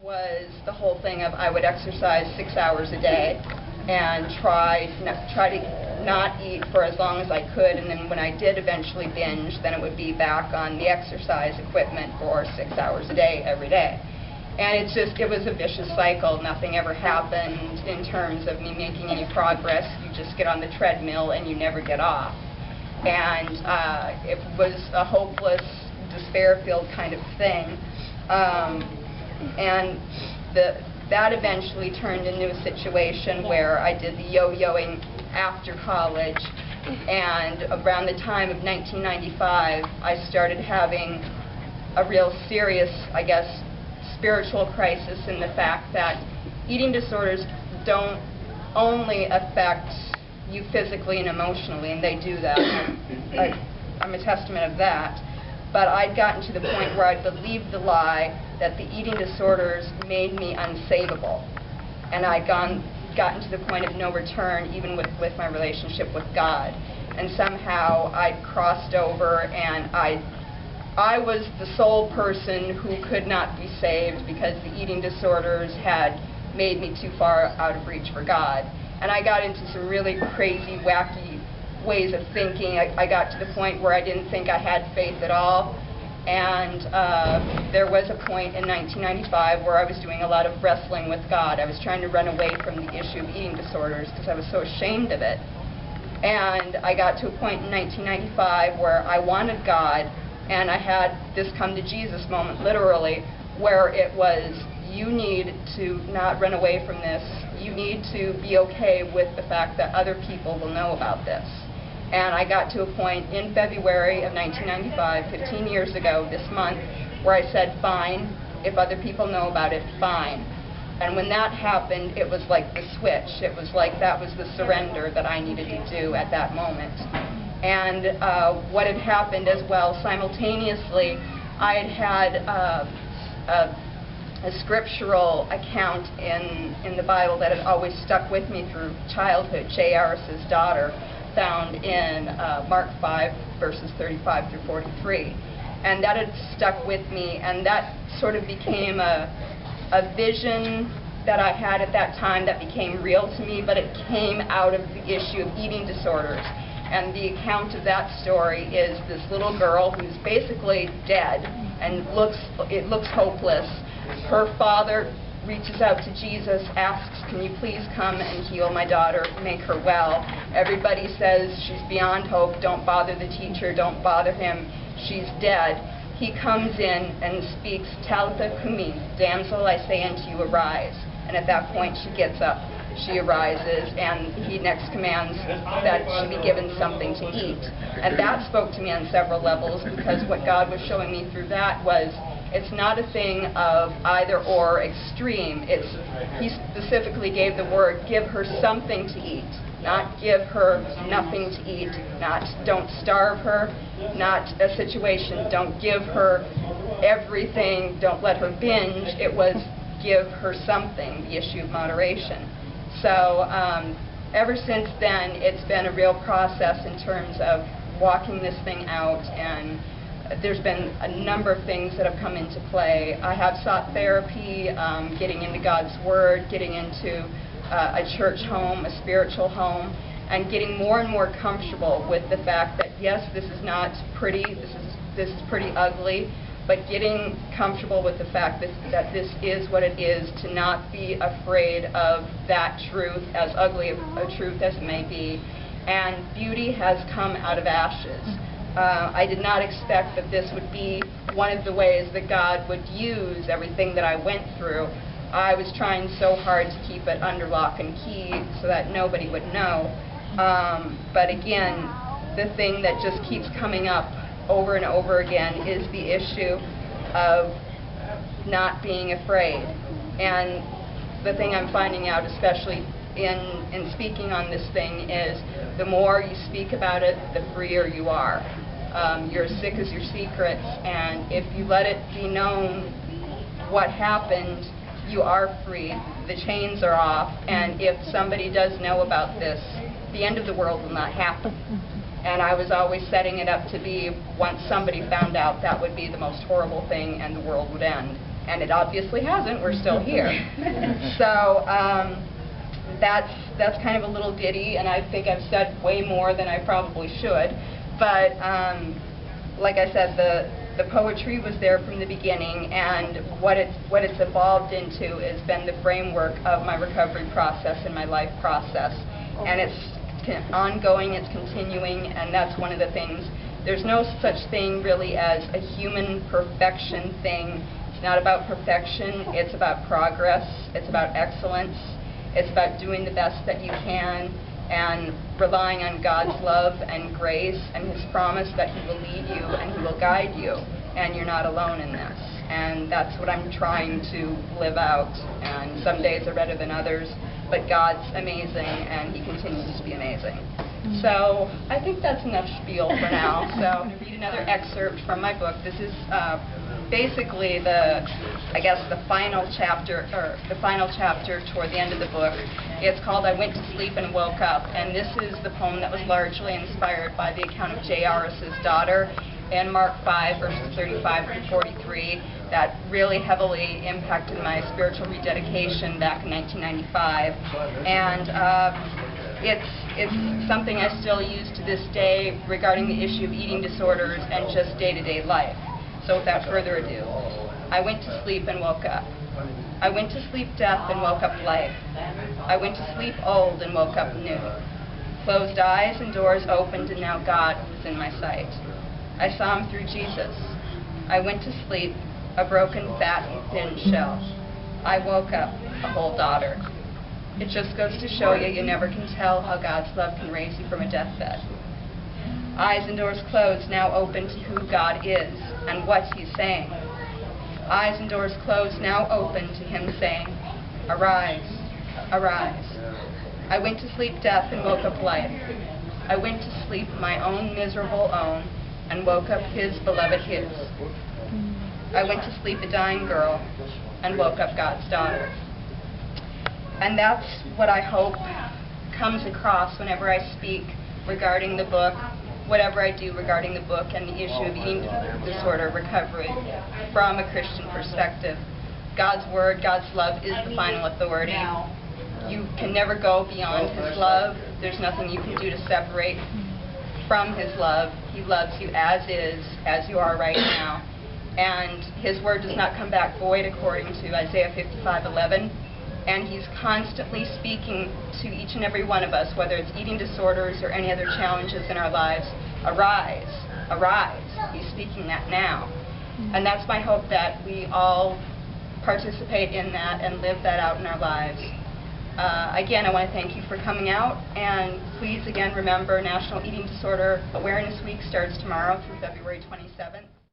Was the whole thing of I would exercise 6 hours a day and try to not eat for as long as I could, and then when I did eventually binge, then it would be back on the exercise equipment for 6 hours a day every day. And it was a vicious cycle. Nothing ever happened in terms of me making any progress. You just get on the treadmill and you never get off. And it was a hopeless, despair-filled kind of thing. And that eventually turned into a situation where I did the yo-yoing after college, and around the time of 1995 I started having a real serious, I guess, spiritual crisis in the fact that eating disorders don't only affect you physically and emotionally, and they do that. I'm a testament of that. But I'd gotten to the point where I believed the lie that the eating disorders made me unsavable. And I'd gotten to the point of no return, even with my relationship with God. And somehow I'd crossed over, and I was the sole person who could not be saved because the eating disorders had made me too far out of reach for God. And I got into some really crazy, wacky ways of thinking. I got to the point where I didn't think I had faith at all, and there was a point in 1995 where I was doing a lot of wrestling with God. I was trying to run away from the issue of eating disorders because I was so ashamed of it. And I got to a point in 1995 where I wanted God, and I had this come to Jesus moment, literally, where it was, you need to not run away from this. You need to be okay with the fact that other people will know about this. And I got to a point in February of 1995, 15 years ago this month, where I said, fine, if other people know about it, fine. And when that happened, it was like the switch. It was like that was the surrender that I needed to do at that moment. And what had happened as well, simultaneously, I had a scriptural account in the Bible that had always stuck with me through childhood, Jairus' daughter, found in Mark 5, verses 35 through 43. And that had stuck with me, and that sort of became a vision that I had at that time that became real to me, but it came out of the issue of eating disorders. And the account of that story is this little girl who's basically dead and it looks hopeless. Her father reaches out to Jesus, asks, can you please come and heal my daughter, make her well? Everybody says she's beyond hope, don't bother the teacher, don't bother him, she's dead. He comes in and speaks, Talitha Kumi, damsel, I say unto you, arise. And at that point she gets up, she arises, and he next commands that she be given something to eat. And that spoke to me on several levels, because what God was showing me through that was, it's not a thing of either or extreme. He specifically gave the word, give her something to eat, not give her nothing to eat, not don't starve her, not a situation, don't give her everything, don't let her binge. It was give her something, the issue of moderation. So ever since then, it's been a real process in terms of walking this thing out, and there's been a number of things that have come into play. I have sought therapy, getting into God's Word, getting into a church home, a spiritual home, and getting more and more comfortable with the fact that, yes, this is not pretty, this is pretty ugly, but getting comfortable with the fact that this is what it is, to not be afraid of that truth, as ugly a truth as it may be. And beauty has come out of ashes. I did not expect that this would be one of the ways that God would use everything that I went through. I was trying so hard to keep it under lock and key so that nobody would know. But again, the thing that just keeps coming up over and over again is the issue of not being afraid. And the thing I'm finding out, especially in speaking on this thing, is the more you speak about it, the freer you are. You're as sick as your secrets, and if you let it be known what happened, you are free. The chains are off, and if somebody does know about this, the end of the world will not happen. And I was always setting it up to be, once somebody found out, that would be the most horrible thing and the world would end. And it obviously hasn't. We're still here. So that's kind of a little ditty, and I think I've said way more than I probably should. But like I said, the poetry was there from the beginning, and what it's evolved into has been the framework of my recovery process and my life process. And it's ongoing, it's continuing, and that's one of the things. There's no such thing really as a human perfection thing. It's not about perfection, it's about progress, it's about excellence, it's about doing the best that you can and relying on God's love and grace and His promise that He will lead you and He will guide you, and you're not alone in this. And that's what I'm trying to live out, and some days are better than others, but God's amazing and He continues to be amazing. So I think that's enough spiel for now. So I'm going to read another excerpt from my book. This is basically the final chapter toward the end of the book. It's called I Went to Sleep and Woke Up, and this is the poem that was largely inspired by the account of Jairus' daughter in Mark 5, verses 35 through 43, that really heavily impacted my spiritual rededication back in 1995. And it's something I still use to this day regarding the issue of eating disorders and just day-to-day life. So without further ado, I went to sleep and woke up. I went to sleep death and woke up life. I went to sleep old and woke up new. Closed eyes and doors opened, and now God was in my sight. I saw Him through Jesus. I went to sleep, a broken, fat, thin shell. I woke up, a whole daughter. It just goes to show you, you never can tell how God's love can raise you from a deathbed. Eyes and doors closed, now open to who God is and what He's saying. Eyes and doors closed, now open to Him saying, arise, arise. I went to sleep death and woke up life. I went to sleep my own miserable own and woke up His beloved His. I went to sleep a dying girl and woke up God's daughter. And that's what I hope comes across whenever I speak regarding the book, whatever I do regarding the book and the issue of eating disorder recovery from a Christian perspective. God's Word, God's love is the final authority. You can never go beyond His love. There's nothing you can do to separate from His love. He loves you as is, as you are right now. And His Word does not come back void according to Isaiah 55:11. And He's constantly speaking to each and every one of us, whether it's eating disorders or any other challenges in our lives. Arise, arise. He's speaking that now. And that's my hope, that we all participate in that and live that out in our lives. Again, I want to thank you for coming out, and please again remember National Eating Disorder Awareness Week starts tomorrow through February 27th.